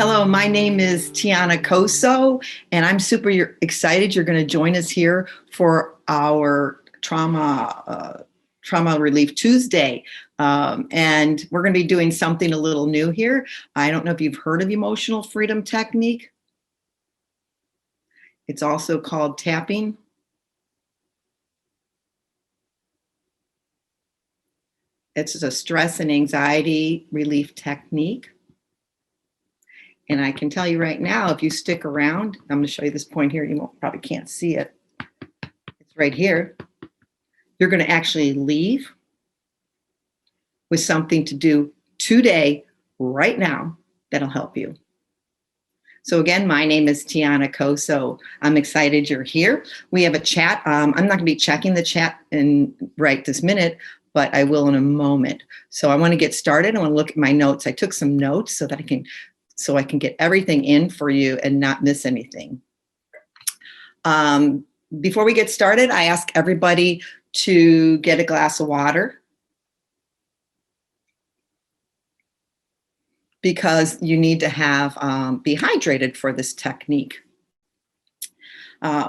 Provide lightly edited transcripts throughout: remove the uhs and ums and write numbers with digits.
Hello, my name is Tijana Coso, and I'm super excited you're going to join us here for our Trauma Relief Tuesday. And we're going to be doing something a little new here. I don't know if you've heard of emotional freedom technique. It's also called tapping. It's a stress and anxiety relief technique. And I can tell you right now, if you stick around, I'm going to show you this point here. You probably can't see it. It's right here. You're going to actually leave with something to do today, right now, that'll help you. So again, my name is Tijana Coso. I'm excited you're here. We have a chat. I'm not going to be checking the chat right this minute, but I will in a moment. So I want to get started. I want to look at my notes. I took some notes so that I can get everything in for you and not miss anything. Before we get started, I ask everybody to get a glass of water because you need to be hydrated for this technique.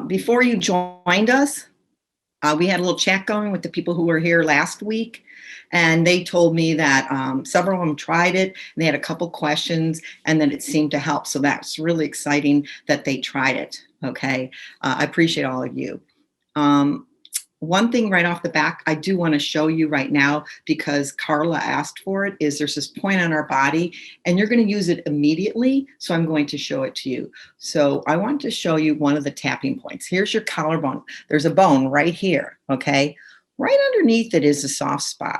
Before you joined us, we had a little chat going with the people who were here last week, and they told me that several of them tried it, and they had a couple questions, and then it seemed to help. So that's really exciting that they tried it, okay? I appreciate all of you. One thing right off the back, I do want to show you right now, because Carla asked for it, is there's this point on our body, and you're going to use it immediately, so I'm going to show it to you. So I want to show you one of the tapping points. Here's your collarbone. There's a bone right here, okay? Right underneath it is a soft spot,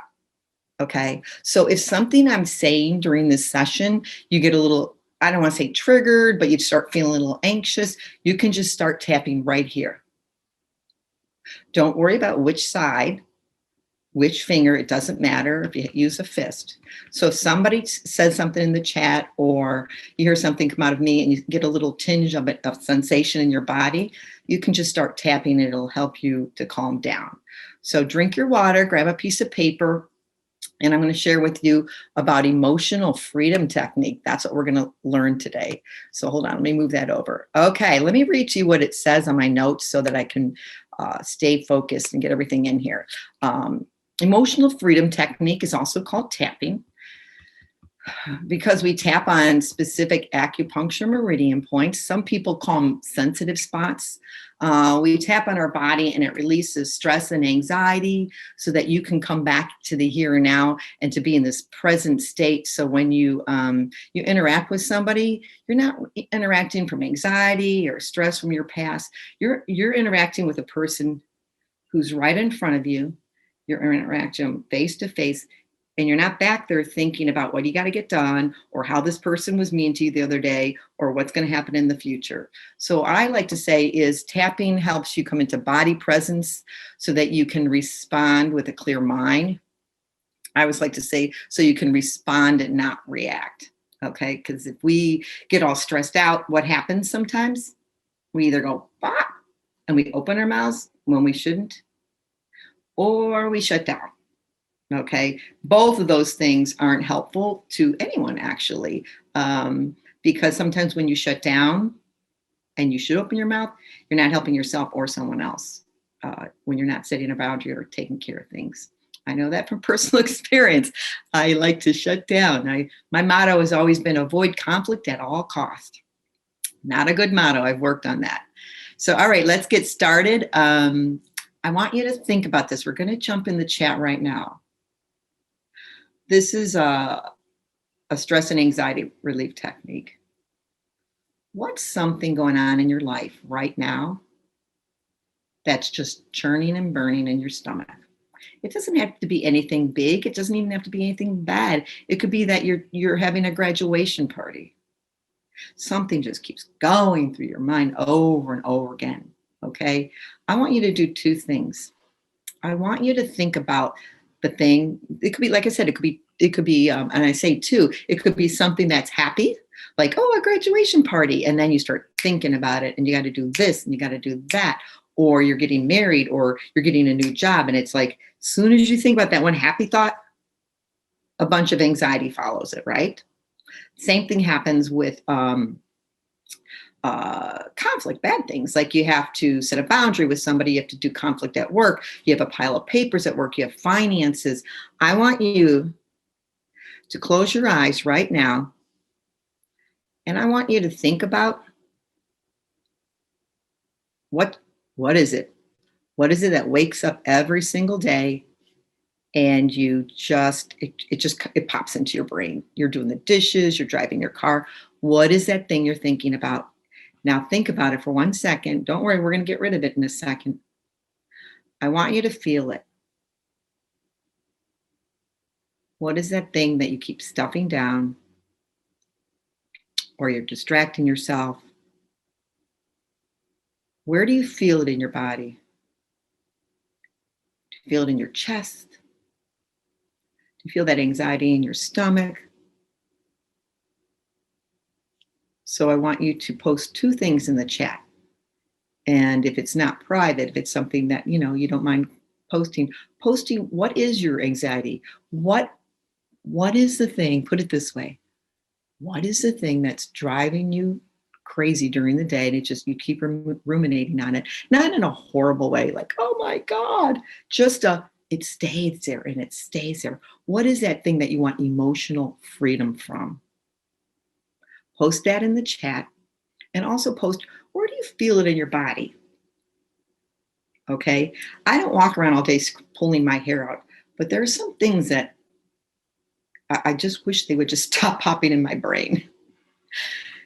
okay? So if something I'm saying during this session, you get a little, I don't want to say triggered, but you start feeling a little anxious, you can just start tapping right here. Don't worry about which side, which finger, it doesn't matter if you use a fist. So if somebody says something in the chat, or you hear something come out of me and you get a little tinge of sensation in your body, you can just start tapping. It'll help you to calm down. So drink your water, grab a piece of paper, and I'm going to share with you about emotional freedom technique. That's what we're going to learn today. So hold on, let me move that over. Okay, let me read to you what it says on my notes so that I can stay focused and get everything in here. Emotional freedom technique is also called tapping, because we tap on specific acupuncture meridian points. Some people call them sensitive spots. We tap on our body and it releases stress and anxiety so that you can come back to the here and now and to be in this present state. So when you interact with somebody, you're not interacting from anxiety or stress from your past. You're interacting with a person who's right in front of you. You're interacting face to face. And you're not back there thinking about what you got to get done, or how this person was mean to you the other day, or what's going to happen in the future. So I like to say is tapping helps you come into body presence so that you can respond with a clear mind. I always like to say, so you can respond and not react, okay? Because if we get all stressed out, what happens sometimes? We either go, bah, and we open our mouths when we shouldn't, or we shut down. Okay, both of those things aren't helpful to anyone, actually, because sometimes when you shut down and you should open your mouth, you're not helping yourself or someone else when you're not setting a boundary or taking care of things. I know that from personal experience. I like to shut down. My motto has always been avoid conflict at all costs. Not a good motto. I've worked on that. So, all right, let's get started. I want you to think about this. We're going to jump in the chat right now. This is a stress and anxiety relief technique. What's something going on in your life right now that's just churning and burning in your stomach? It doesn't have to be anything big. It doesn't even have to be anything bad. It could be that you're having a graduation party. Something just keeps going through your mind over and over again, okay? I want you to do two things. I want you to think about the thing. It could be, like I said, it could be, and I say two, it could be something that's happy, like, oh, a graduation party. And then you start thinking about it and you got to do this and you got to do that. Or you're getting married or you're getting a new job. And it's like, as soon as you think about that one happy thought, a bunch of anxiety follows it, right? Same thing happens with conflict, bad things. Like you have to set a boundary with somebody, you have to do conflict at work, you have a pile of papers at work, you have finances. I want you to close your eyes right now, and I want you to think about what what is it? What is it that wakes up every single day and you just it pops into your brain? You're doing the dishes, you're driving your car. What is that thing you're thinking about? Now think about it for 1 second. Don't worry, we're going to get rid of it in a second. I want you to feel it. What is that thing that you keep stuffing down, or you're distracting yourself? Where do you feel it in your body? Do you feel it in your chest? Do you feel that anxiety in your stomach? So I want you to post two things in the chat. And if it's not private, if it's something that, you don't mind posting, what is your anxiety? What is the thing? Put it this way. What is the thing that's driving you crazy during the day? And you keep ruminating on it, not in a horrible way, like, oh my God, it stays there and it stays there. What is that thing that you want emotional freedom from? Post that in the chat, and also post, where do you feel it in your body? Okay. I don't walk around all day pulling my hair out, but there are some things that I just wish they would just stop popping in my brain.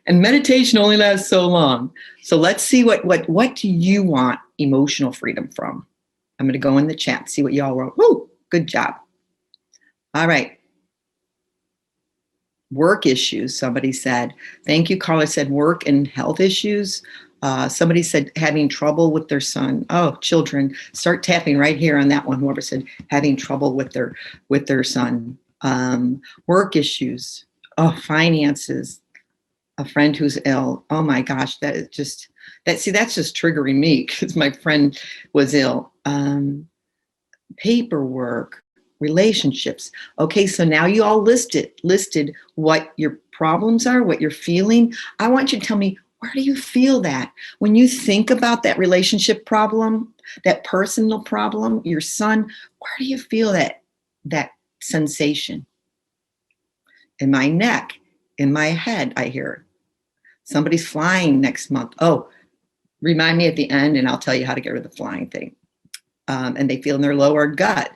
And meditation only lasts so long. So let's see what do you want emotional freedom from? I'm going to go in the chat, see what y'all wrote. Woo, good job. All right. Work issues, somebody said. Thank you, Carla said work and health issues. Somebody said having trouble with their son. Oh, children, start tapping right here on that one. Whoever said having trouble with their son. Work issues. Oh, finances. A friend who's ill. Oh my gosh, that's just triggering me because my friend was ill. Paperwork, relationships. Okay, so now you all listed what your problems are, what you're feeling. I want you to tell me, where do you feel that? When you think about that relationship problem, that personal problem, your son, where do you feel that sensation? In my neck, in my head, I hear it. Somebody's flying next month. Oh, remind me at the end and I'll tell you how to get rid of the flying thing. And they feel in their lower gut.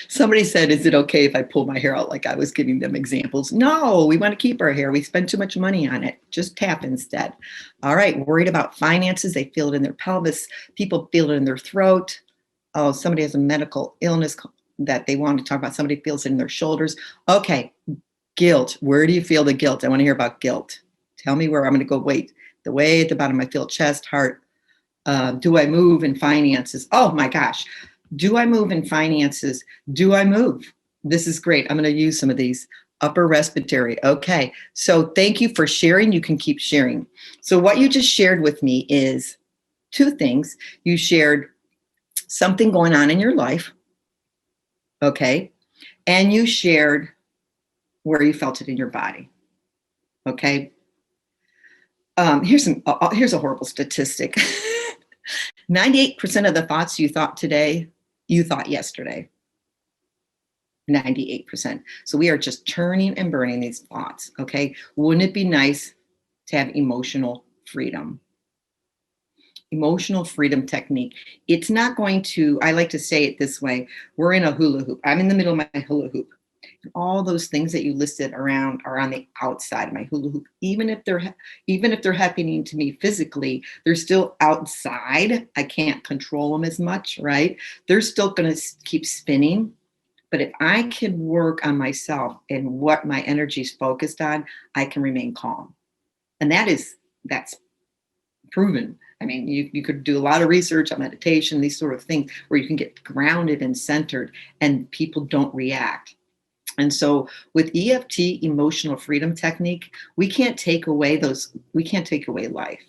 Somebody said, is it okay if I pull my hair out? Like I was giving them examples. No, we want to keep our hair. We spend too much money on it. Just tap instead. All right. Worried about finances. They feel it in their pelvis. People feel it in their throat. Oh, somebody has a medical illness that they want to talk about. Somebody feels it in their shoulders. Okay. Guilt. Where do you feel the guilt? I want to hear about guilt. Tell me where. I'm going to go wait. The way at the bottom, I feel chest, heart. Do I move in finances? Oh my gosh. Do I move in finances? Do I move? This is great. I'm going to use some of these. Upper respiratory. Okay. So thank you for sharing. You can keep sharing. So what you just shared with me is two things. You shared something going on in your life. Okay. And you shared where you felt it in your body. Okay. Here's a horrible statistic. 98% of the thoughts you thought today, you thought yesterday. 98%. So we are just turning and burning these thoughts. Okay. Wouldn't it be nice to have emotional freedom? Emotional freedom technique. It's not going to, I like to say it this way. We're in a hula hoop. I'm in the middle of my hula hoop. And all those things that you listed around are on the outside of my hula hoop. Even if they're happening to me physically, they're still outside. I can't control them as much, right? They're still going to keep spinning. But if I can work on myself and what my energy is focused on, I can remain calm. And that's proven. I mean, you could do a lot of research on meditation, these sort of things, where you can get grounded and centered and people don't react. And so with EFT, emotional freedom technique, we can't take away life.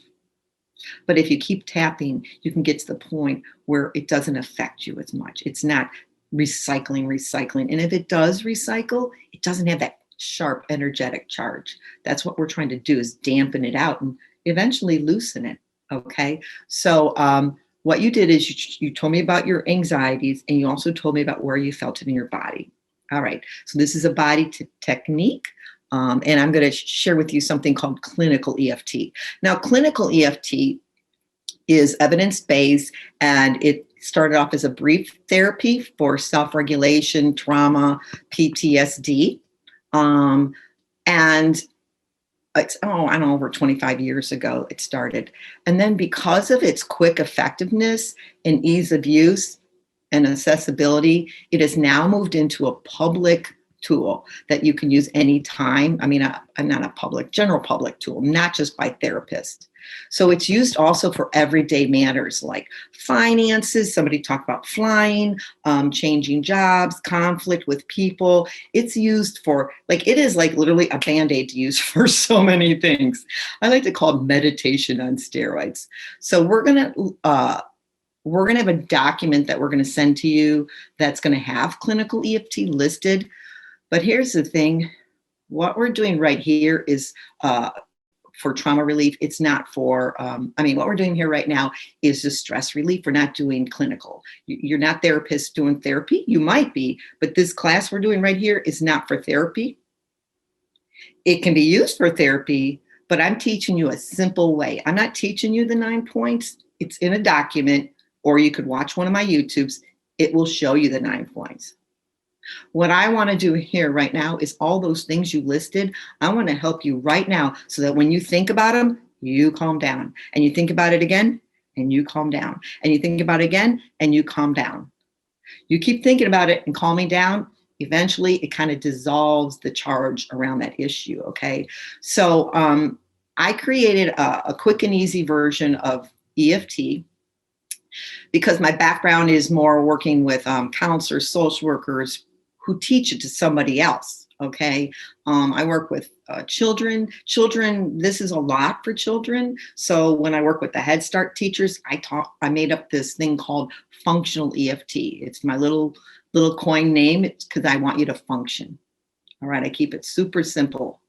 But if you keep tapping, you can get to the point where it doesn't affect you as much. It's not recycling. And if it does recycle, it doesn't have that sharp, energetic charge. That's what we're trying to do, is dampen it out and eventually loosen it. Okay. So what you did is you told me about your anxieties, and you also told me about where you felt it in your body. All right. So this is a body technique. And I'm going to share with you something called clinical EFT. Now, clinical EFT is evidence-based, and it started off as a brief therapy for self-regulation, trauma, PTSD. And it's, I don't know, over 25 years ago it started. And then because of its quick effectiveness and ease of use and accessibility, it has now moved into a public tool that you can use anytime. I mean, I'm not a general public tool, not just by therapists. So it's used also for everyday matters like finances. Somebody talked about flying, changing jobs, conflict with people. It's used for, like, it is like literally a Band-Aid to use for so many things. I like to call it meditation on steroids. So we're gonna have a document that we're gonna send to you that's gonna have clinical EFT listed. But here's the thing, what we're doing right here is for trauma relief. It's not for, what we're doing here right now is just stress relief. We're not doing clinical. You're not therapists doing therapy. You might be, but this class we're doing right here is not for therapy. It can be used for therapy, but I'm teaching you a simple way. I'm not teaching you the 9 points. It's in a document, or you could watch one of my YouTubes. It will show you the 9 points. What I want to do here right now is all those things you listed. I want to help you right now so that when you think about them, you calm down, and you think about it again and you calm down, and you think about it again and you calm down. You keep thinking about it and calming down. Eventually it kind of dissolves the charge around that issue. Okay. So I created a quick and easy version of EFT because my background is more working with counselors, social workers who teach it to somebody else. Okay. I work with children. This is a lot for children. So when I work with the Head Start teachers, I made up this thing called functional EFT. It's my little coin name. It's because I want you to function. All right. I keep it super simple.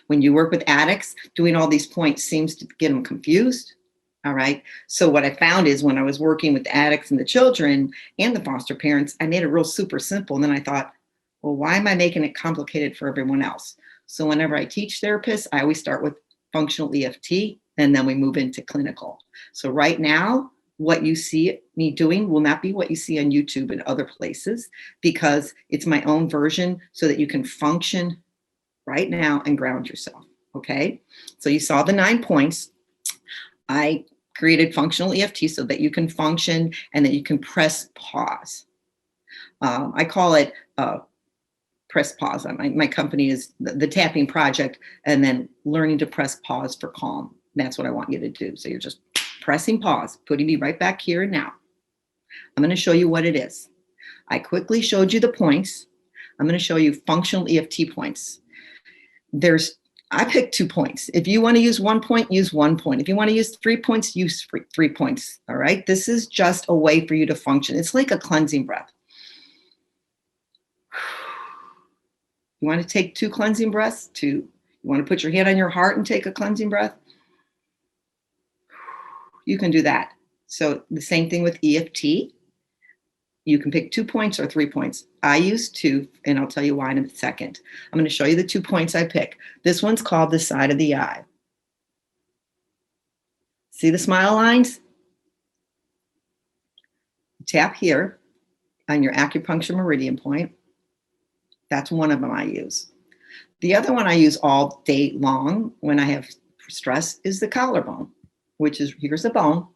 When you work with addicts, doing all these points seems to get them confused. All right. So what I found is when I was working with the addicts and the children and the foster parents, I made it real super simple. And then I thought, well, why am I making it complicated for everyone else? So whenever I teach therapists, I always start with functional EFT, and then we move into clinical. So right now, what you see me doing will not be what you see on YouTube and other places, because it's my own version so that you can function right now and ground yourself. Okay. So you saw the 9 points. I created functional EFT so that you can function and that you can press pause. I call it press pause. My company is the Tapping Project, and then learning to press pause for calm. That's what I want you to do. So you're just pressing pause, putting me right back here and now. I'm going to show you what it is. I quickly showed you the points. I'm going to show you functional EFT points. I picked 2 points. If you want to use 1 point, use 1 point. If you want to use 3 points, use 3 points. All right. This is just a way for you to function. It's like a cleansing breath. You want to take 2 cleansing breaths? 2. You want to put your hand on your heart and take a cleansing breath? You can do that. So the same thing with EFT. You can pick 2 points or 3 points. I use 2, and I'll tell you why in a second. I'm going to show you the 2 points I pick. This one's called the side of the eye. See the smile lines? Tap here on your acupuncture meridian point. That's one of them I use. The other one I use all day long when I have stress is the collarbone, which is, here's a bone,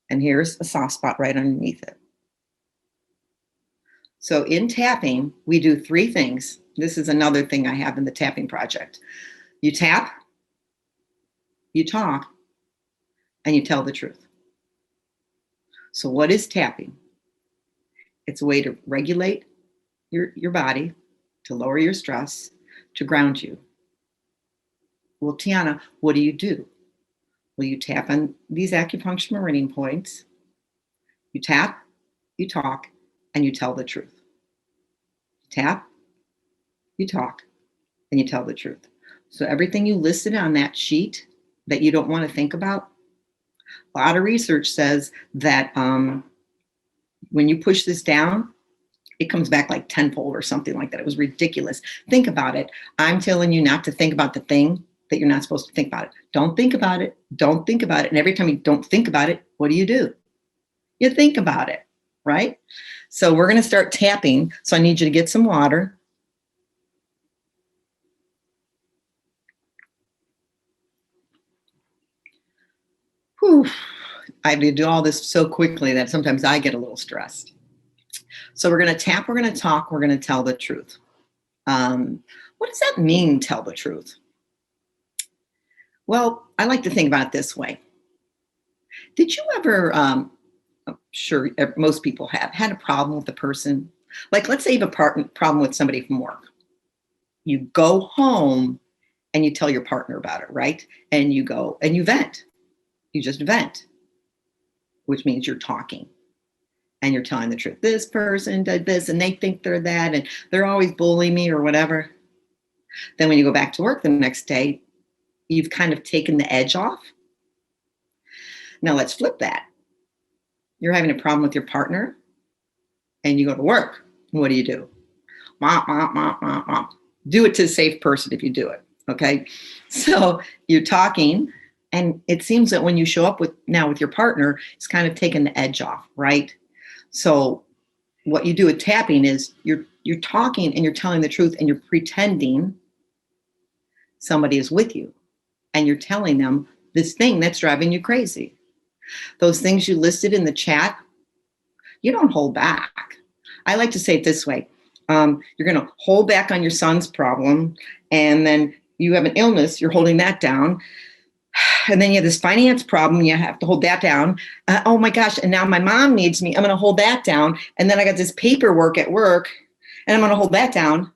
and here's a soft spot right underneath it. So in tapping, we do 3 things. This is another thing I have in the Tapping Project. You tap, you talk, and you tell the truth. So what is tapping? It's a way to regulate your body, to lower your stress, to ground you. Well, Tijana, what do you do? Well, you tap on these acupuncture meridian points. You tap, you talk, and you tell the truth. Tap, you talk, and you tell the truth. So everything you listed on that sheet that you don't want to think about, a lot of research says that when you push this down, it comes back like tenfold or something like that. It was ridiculous. Think about it. I'm telling you not to think about the thing that you're not supposed to think about it. Don't think about it. Don't think about it. And every time you don't think about it, what do? You think about it, right? So we're going to start tapping. So I need you to get some water. Whew. I have to do all this so quickly that sometimes I get a little stressed. So we're going to tap, we're going to talk, we're going to tell the truth. What does that mean, tell the truth? Well, I like to think about it this way. Did you ever, I'm sure most people have, had a problem with a person? Like, let's say you have a problem with somebody from work. You go home and you tell your partner about it, right? And you go and you vent. You just vent, which means you're talking and you're telling the truth. This person did this and they think they're that and they're always bullying me or whatever. Then when you go back to work the next day, you've kind of taken the edge off. Now let's flip that. You're having a problem with your partner and you go to work. What do? Mom. Do it to a safe person if you do it, okay? So you're talking and it seems that when you show up with your partner, it's kind of taking the edge off, right? So what you do with tapping is you're talking and you're telling the truth and you're pretending somebody is with you and you're telling them this thing that's driving you crazy. Those things you listed in the chat, you don't hold back. I like to say it this way. You're going to hold back on your son's problem, and then you have an illness, you're holding that down. And then you have this finance problem, you have to hold that down. Oh my gosh, and now my mom needs me, I'm going to hold that down. And then I got this paperwork at work, and I'm going to hold that down.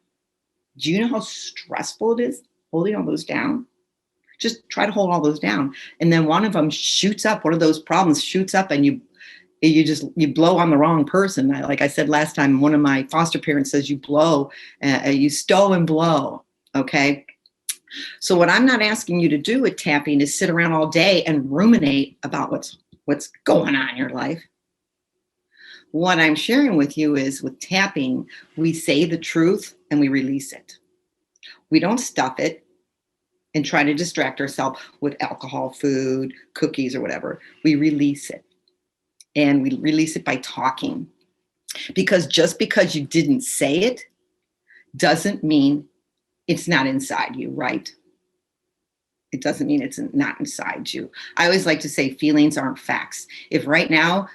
Do you know how stressful it is holding all those down? Just try to hold all those down. And then one of them shoots up, one of those problems shoots up, and you blow on the wrong person. Like I said last time, one of my foster parents says you stow and blow, okay? So what I'm not asking you to do with tapping is sit around all day and ruminate about what's going on in your life. What I'm sharing with you is with tapping, we say the truth and we release it. We don't stuff it and try to distract ourselves with alcohol, food, cookies, or whatever. We release it. And we release it by talking. Because just because you didn't say it doesn't mean it's not inside you, right? It doesn't mean it's not inside you. I always like to say feelings aren't facts. If right now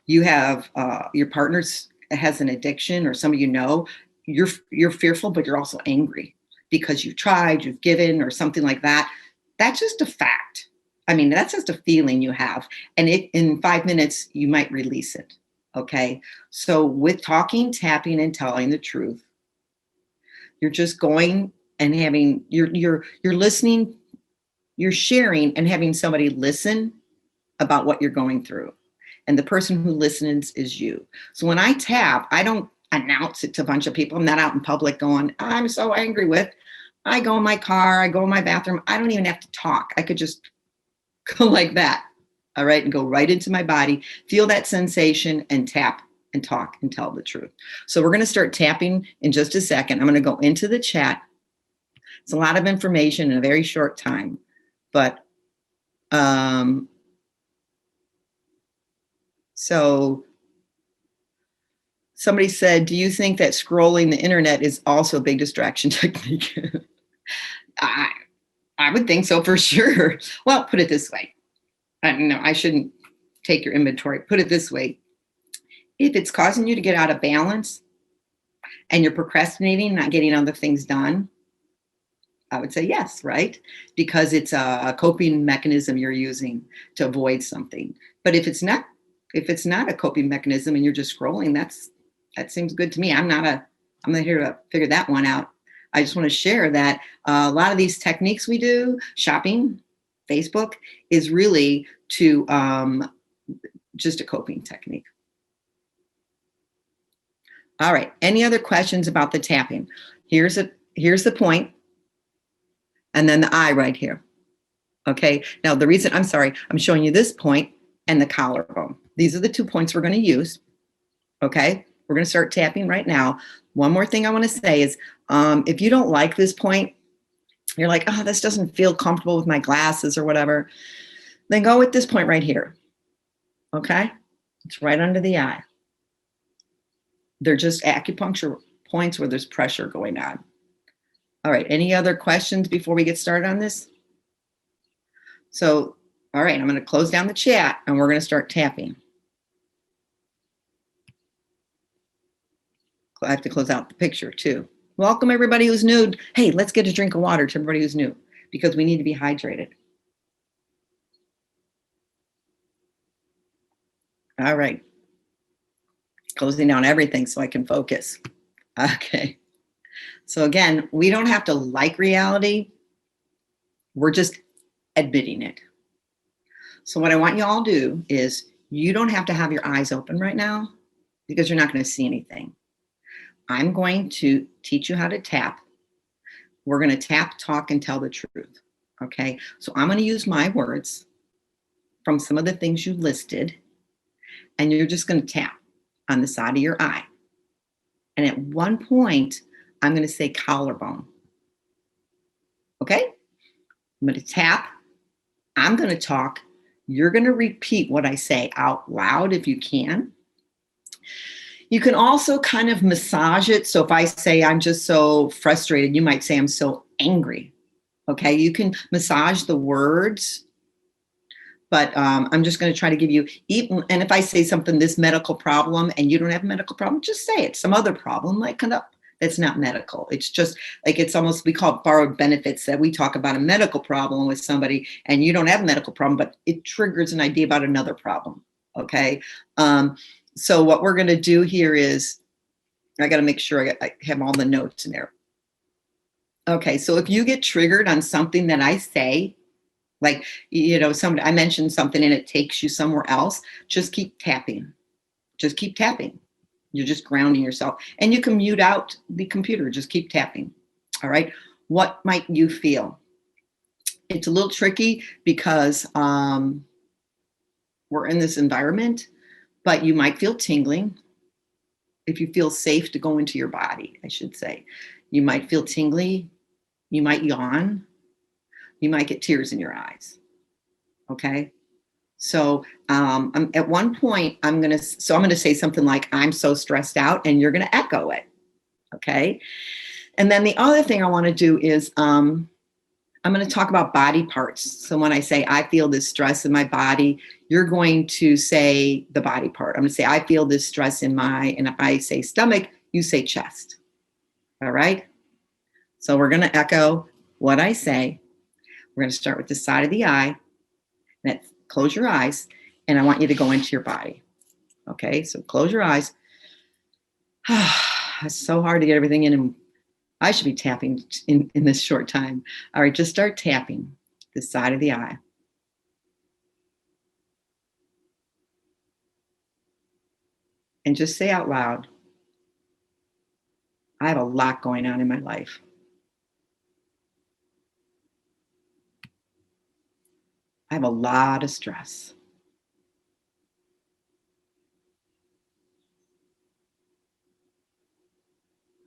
you have your partner has an addiction or somebody you know, you're fearful, but you're also angry because you've tried, you've given, or something like that. That's just a fact. I mean, that's just a feeling you have. And in 5 minutes, you might release it. Okay. So with talking, tapping, and telling the truth, you're just going and having, you're listening, you're sharing and having somebody listen about what you're going through. And the person who listens is you. So when I tap, I don't announce it to a bunch of people. I'm not out in public going, I'm so angry with. I go in my car, I go in my bathroom. I don't even have to talk. I could just go like that, all right, and go right into my body, feel that sensation, and tap and talk and tell the truth. So we're going to start tapping in just a second. I'm going to go into the chat. It's a lot of information in a very short time, but so somebody said, do you think that scrolling the internet is also a big distraction technique? I would think so for sure. Well, put it this way. I shouldn't take your inventory. Put it this way. If it's causing you to get out of balance and you're procrastinating, not getting other things done, I would say yes, right? Because it's a coping mechanism you're using to avoid something. But if it's not a coping mechanism and you're just scrolling, that seems good to me. I'm not here to figure that one out. I just want to share that a lot of these techniques we do, shopping, Facebook, is really to just a coping technique. All right. Any other questions about the tapping? Here's the point, and then the eye right here. Okay. Now the reason I'm showing you this point and the collarbone. These are the 2 points we're going to use. Okay. We're going to start tapping right now. One more thing I want to say is, if you don't like this point, you're like, oh, this doesn't feel comfortable with my glasses or whatever, then go with this point right here. Okay. It's right under the eye. They're just acupuncture points where there's pressure going on. All right. Any other questions before we get started on this? So, all right, I'm going to close down the chat and we're going to start tapping. I have to close out the picture too. Welcome everybody who's new. Hey, let's get a drink of water to everybody who's new because we need to be hydrated. All right. Closing down everything so I can focus. Okay. So again, we don't have to like reality. We're just admitting it. So what I want you all to do is you don't have to have your eyes open right now because you're not going to see anything. I'm going to teach you how to tap. We're going to tap, talk, and tell the truth. Okay. So I'm going to use my words from some of the things you listed, and you're just going to tap on the side of your eye. And at one point, I'm going to say collarbone. Okay. I'm going to tap. I'm going to talk. You're going to repeat what I say out loud if you can. You can also kind of massage it. So if I say I'm just so frustrated, you might say I'm so angry. Okay, you can massage the words, but I'm just going to try to give you, even, and if I say something, this medical problem, and you don't have a medical problem, just say it. Some other problem might come up that's not medical. It's just like, it's almost, we call it borrowed benefits, that we talk about a medical problem with somebody and you don't have a medical problem, but it triggers an idea about another problem. Okay. So what we're going to do here is, I got to make sure I have all the notes in there. Okay. So if you get triggered on something that I say, like, you know, somebody, I mentioned something and it takes you somewhere else, just keep tapping. Just keep tapping. You're just grounding yourself, and you can mute out the computer. Just keep tapping. All right. What might you feel? It's a little tricky because we're in this environment, but you might feel tingling. If you feel safe to go into your body, I should say, you might feel tingly. You might yawn. You might get tears in your eyes. Okay. So at one point, I'm going to say something like, I'm so stressed out, and you're going to echo it. Okay. And then the other thing I want to do is I'm going to talk about body parts. So when I say, I feel this stress in my body, you're going to say the body part. I'm going to say, I feel this stress in and if I say stomach, you say chest. All right. So we're going to echo what I say. We're going to start with the side of the eye. Close your eyes, and I want you to go into your body. Okay. So close your eyes. It's so hard to get everything in, and I should be tapping in this short time. All right, just start tapping the side of the eye. And just say out loud, I have a lot going on in my life. I have a lot of stress.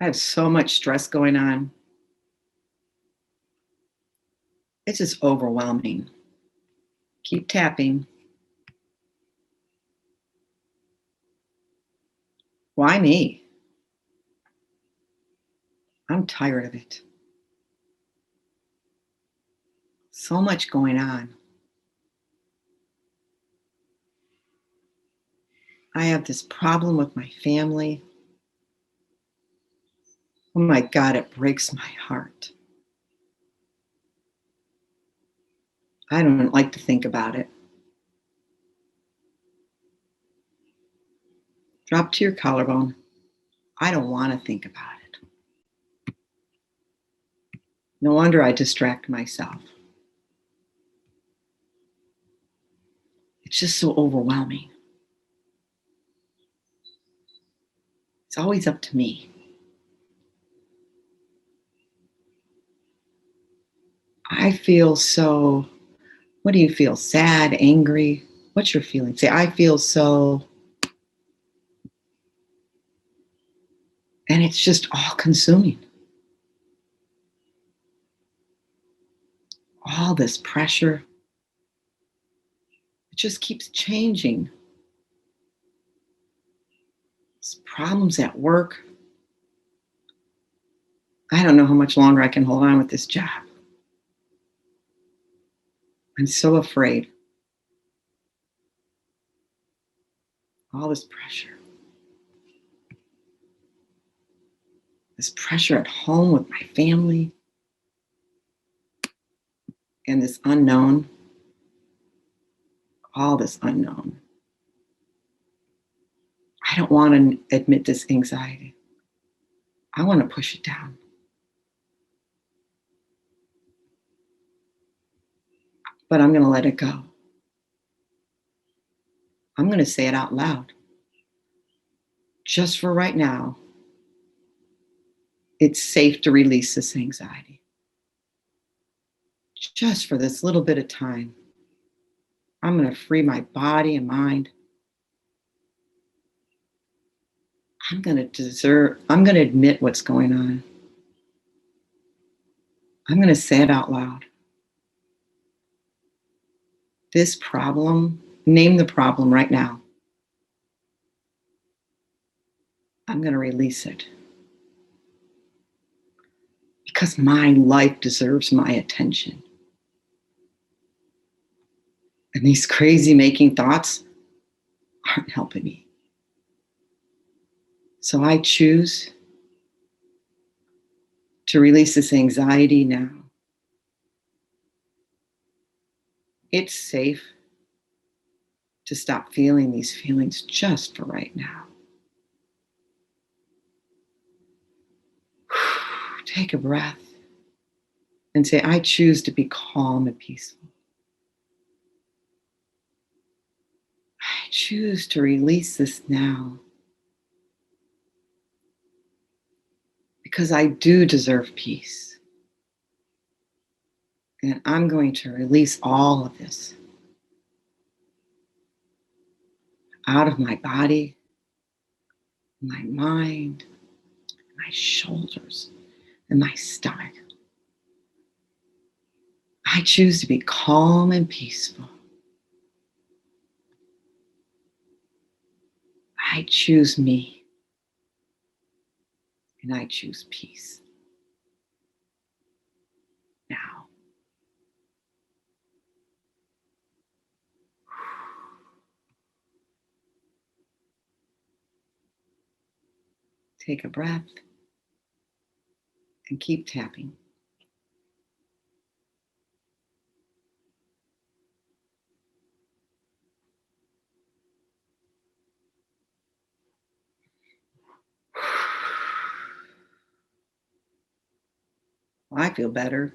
I have so much stress going on. It's just overwhelming. Keep tapping. Why me? I'm tired of it. So much going on. I have this problem with my family. Oh my God, it breaks my heart. I don't like to think about it. Drop to your collarbone. I don't want to think about it. No wonder I distract myself. It's just so overwhelming. It's always up to me. I feel so, what do you feel? Sad, angry? What's your feeling? Say, I feel so, and it's just all consuming. All this pressure, it just keeps changing. It's problems at work. I don't know how much longer I can hold on with this job. I'm so afraid. All this pressure. This pressure at home with my family. And this unknown. All this unknown. I don't want to admit this anxiety. I want to push it down. But I'm going to let it go. I'm going to say it out loud. Just for right now, it's safe to release this anxiety. Just for this little bit of time, I'm going to free my body and mind. I'm going to admit what's going on. I'm going to say it out loud. This problem, name the problem right now. I'm going to release it. Because my life deserves my attention. And these crazy making thoughts aren't helping me. So I choose to release this anxiety now. It's safe to stop feeling these feelings just for right now. Take a breath and say, I choose to be calm and peaceful. I choose to release this now. Because I do deserve peace. And I'm going to release all of this out of my body, my mind, my shoulders, and my stomach. I choose to be calm and peaceful. I choose me. And I choose peace. Now. Take a breath and keep tapping. Well, I feel better.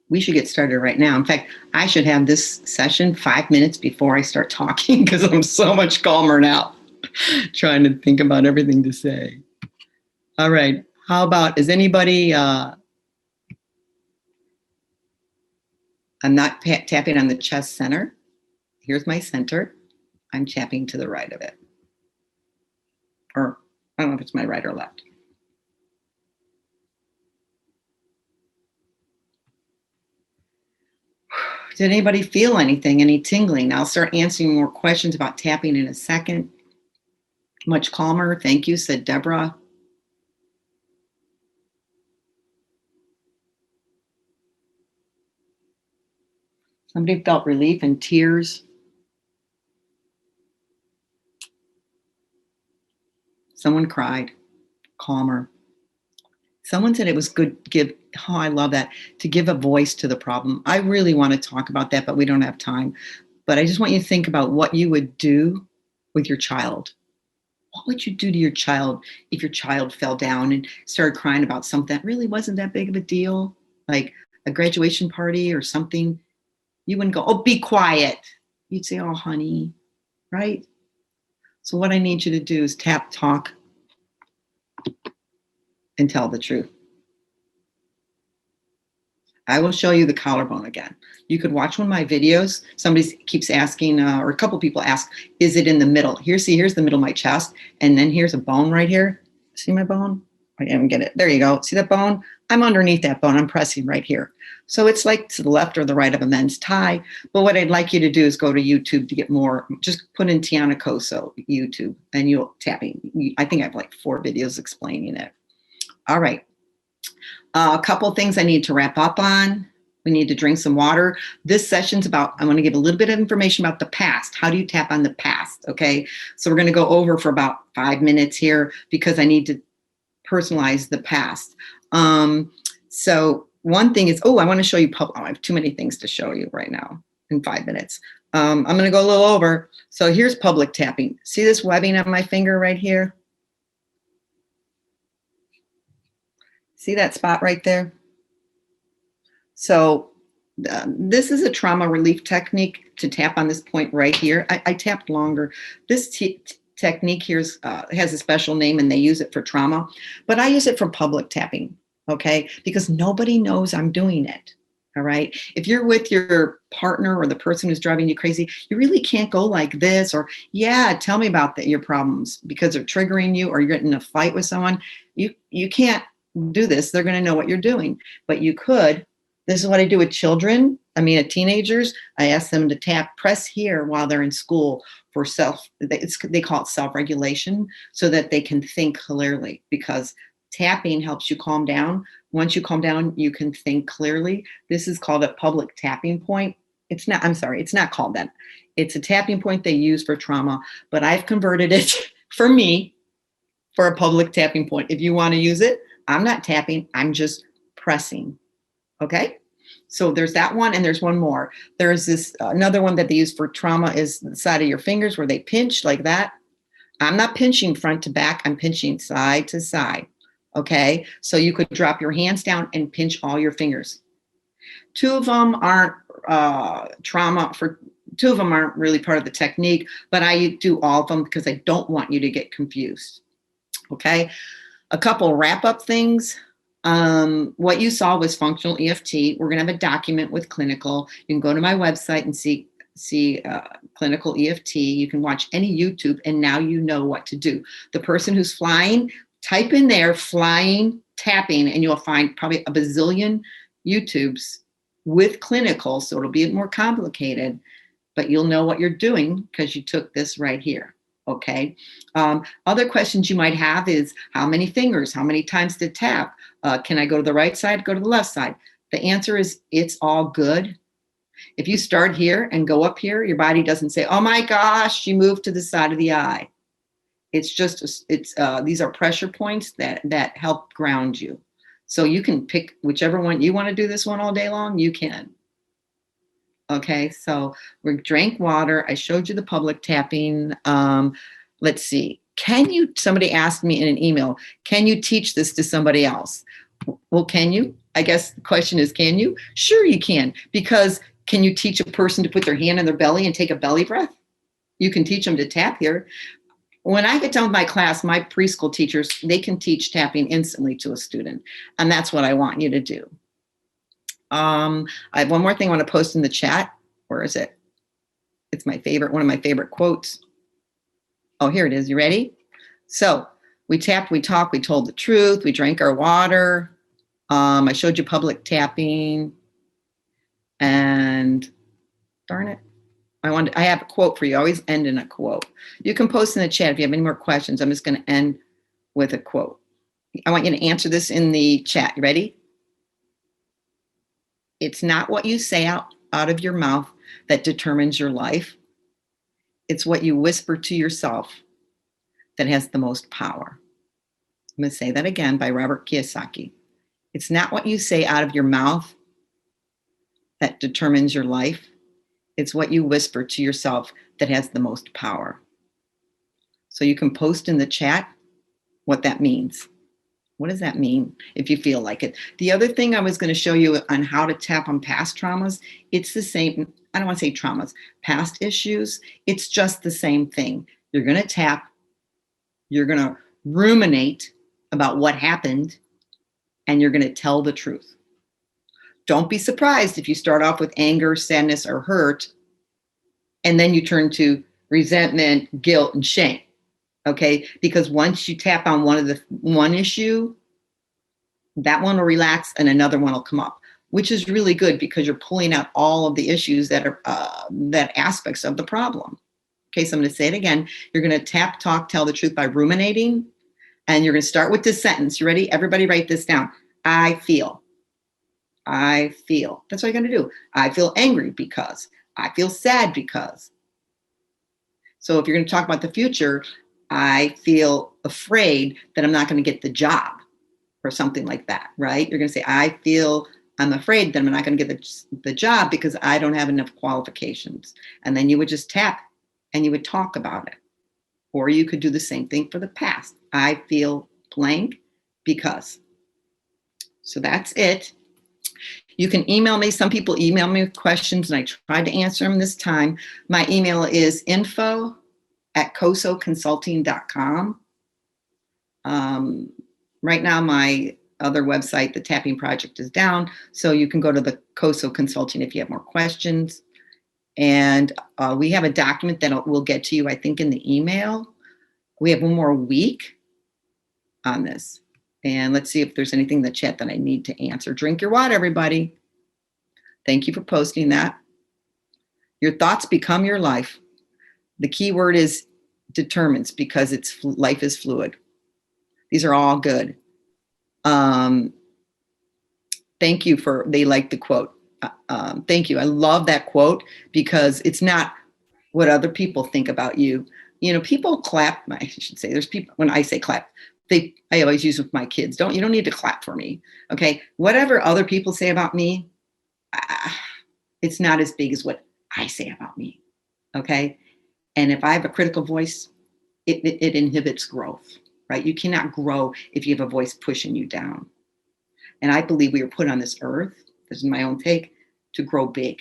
We should get started right now. In fact, I should have this session 5 minutes before I start talking because I'm so much calmer now, trying to think about everything to say. All right. How about, is anybody, I'm not tapping on the chest center. Here's my center. I'm tapping to the right of it. Or I don't know if it's my right or left. Did anybody feel anything, any tingling? I'll start answering more questions about tapping in a second. Much calmer. Thank you, said Deborah. Somebody felt relief and tears. Someone cried. Calmer. Someone said it was good oh, I love that, to give a voice to the problem. I really want to talk about that, but we don't have time. But I just want you to think about what you would do with your child. What would you do to your child if your child fell down and started crying about something that really wasn't that big of a deal, like a graduation party or something? You wouldn't go, oh, be quiet. You'd say, oh, honey, right? So what I need you to do is tap, talk and tell the truth. I will show you the collarbone again. You could watch one of my videos. Somebody keeps asking, or a couple people ask, is it in the middle? Here's the middle of my chest, and then here's a bone right here. See my bone? I didn't get it. There you go. See that bone? I'm underneath that bone. I'm pressing right here. So it's like to the left or the right of a men's tie. But what I'd like you to do is go to YouTube to get more. Just put in Tijana Coso, YouTube, and you'll tapping. I think I have like 4 videos explaining it. All right. A couple of things I need to wrap up on. We need to drink some water. This session's about, I want to give a little bit of information about the past. How do you tap on the past? Okay. So we're going to go over for about 5 minutes here because I need to personalize the past. So one thing is, I want to show you, I have too many things to show you right now in 5 minutes. I'm going to go a little over. So here's public tapping. See this webbing on my finger right here? See that spot right there? So this is a trauma relief technique to tap on this point right here. I tapped longer. This technique here has a special name and they use it for trauma, but I use it for public tapping, okay? Because nobody knows I'm doing it, all right? If you're with your partner or the person who's driving you crazy, you really can't go like this or, yeah, tell me about your problems because they're triggering you or you're getting in a fight with someone. You can't do this. They're going to know what you're doing, but you could. This is what I do with children. Teenagers. I ask them to press here while they're in school for they call it self-regulation so that they can think clearly because tapping helps you calm down. Once you calm down, you can think clearly. This is called a public tapping point. It's not called that. It's a tapping point they use for trauma, but I've converted it for me for a public tapping point. If you want to use it, I'm not tapping, I'm just pressing. Okay, so there's that one, and there's one more. There's this another one that they use for trauma is the side of your fingers where they pinch like that. I'm not pinching front to back, I'm pinching side to side. Okay, so you could drop your hands down and pinch all your fingers. 2 of them aren't two of them aren't really part of the technique, but I do all of them because I don't want you to get confused. Okay, a couple wrap-up things. What you saw was functional EFT. We're going to have a document with clinical. You can go to my website and see clinical EFT. You can watch any YouTube, and now you know what to do. The person who's flying, type in there flying tapping, and you'll find probably a bazillion YouTubes with clinical, so it'll be more complicated, but you'll know what you're doing because you took this right here. Okay. Other questions you might have is how many fingers, how many times to tap? Can I go to the right side, go to the left side? The answer is it's all good. If you start here and go up here, your body doesn't say, oh my gosh, you moved to the side of the eye. It's just, these are pressure points that help ground you. So you can pick whichever one you want to do this one all day long, you can. Okay, so we drank water. I showed you the public tapping. Let's see. Somebody asked me in an email, can you teach this to somebody else? Well, can you? I guess the question is, can you? Sure you can, because can you teach a person to put their hand in their belly and take a belly breath? You can teach them to tap here. When I get done with my class, my preschool teachers, they can teach tapping instantly to a student. And that's what I want you to do. I have one more thing I want to post in the chat. Where is it? It's my favorite, one of my favorite quotes. Oh, here it is. You ready? So we tapped, we talked, we told the truth, we drank our water. I showed you public tapping. And darn it. I have a quote for you. I always end in a quote. You can post in the chat if you have any more questions. I'm just going to end with a quote. I want you to answer this in the chat. You ready? It's not what you say out of your mouth that determines your life. It's what you whisper to yourself that has the most power. I'm going to say that again by Robert Kiyosaki. It's not what you say out of your mouth that determines your life. It's what you whisper to yourself that has the most power. So you can post in the chat what that means. What does that mean if you feel like it? The other thing I was going to show you on how to tap on past traumas, it's the same. I don't want to say traumas, past issues. It's just the same thing. You're going to tap. You're going to ruminate about what happened and you're going to tell the truth. Don't be surprised if you start off with anger, sadness, or hurt, and then you turn to resentment, guilt, and shame. Okay? Because once you tap on one issue, that one will relax and another one will come up, which is really good because you're pulling out all of the issues that are that aspects of the problem. Okay, so I'm going to say it again. You're going to tap, talk, tell the truth by ruminating, and you're going to start with this sentence. You ready? Everybody write this down. I feel. I feel. That's what you're going to do. I feel angry because. I feel sad because. So if you're going to talk about the future, I feel afraid that I'm not going to get the job or something like that, right? You're going to say, I'm afraid that I'm not going to get the job because I don't have enough qualifications. And then you would just tap and you would talk about it. Or you could do the same thing for the past. I feel blank because. So that's it. You can email me. Some people email me with questions and I tried to answer them this time. My email is info@cosoconsulting.com. Right now, my other website, the Tapping Project, is down. So you can go to the Coso Consulting if you have more questions. And we have a document that will get to you, I think, in the email. We have one more week on this. And let's see if there's anything in the chat that I need to answer. Drink your water, everybody. Thank you for posting that. Your thoughts become your life. The key word is determines because life is fluid. These are all good. Thank you they like the quote. Thank you. I love that quote because it's not what other people think about you. You know, people clap. I should say there's people, when I say clap, I always use with my kids. You don't need to clap for me. Okay. Whatever other people say about me, it's not as big as what I say about me. Okay. And if I have a critical voice, it inhibits growth, right? You cannot grow if you have a voice pushing you down. And I believe we were put on this earth, this is my own take, to grow big.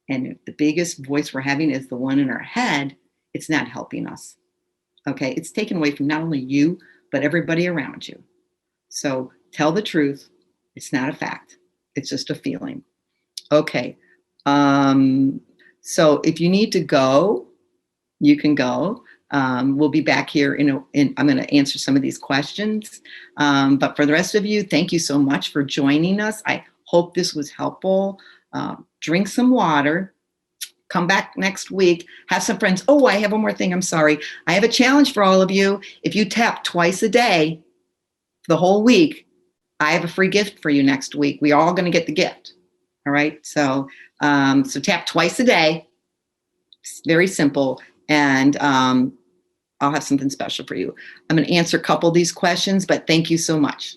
And if the biggest voice we're having is the one in our head, it's not helping us. Okay. It's taken away from not only you, but everybody around you. So tell the truth. It's not a fact. It's just a feeling. Okay. So if you need to go, you can go. We'll be back here I'm going to answer some of these questions. But for the rest of you, thank you so much for joining us. I hope this was helpful. Drink some water. Come back next week. Have some friends. Oh, I have one more thing. I'm sorry. I have a challenge for all of you. If you tap twice a day the whole week, I have a free gift for you next week. We're all going to get the gift. All right. So tap twice a day. It's very simple. And I'll have something special for you. I'm going to answer a couple of these questions, but thank you so much.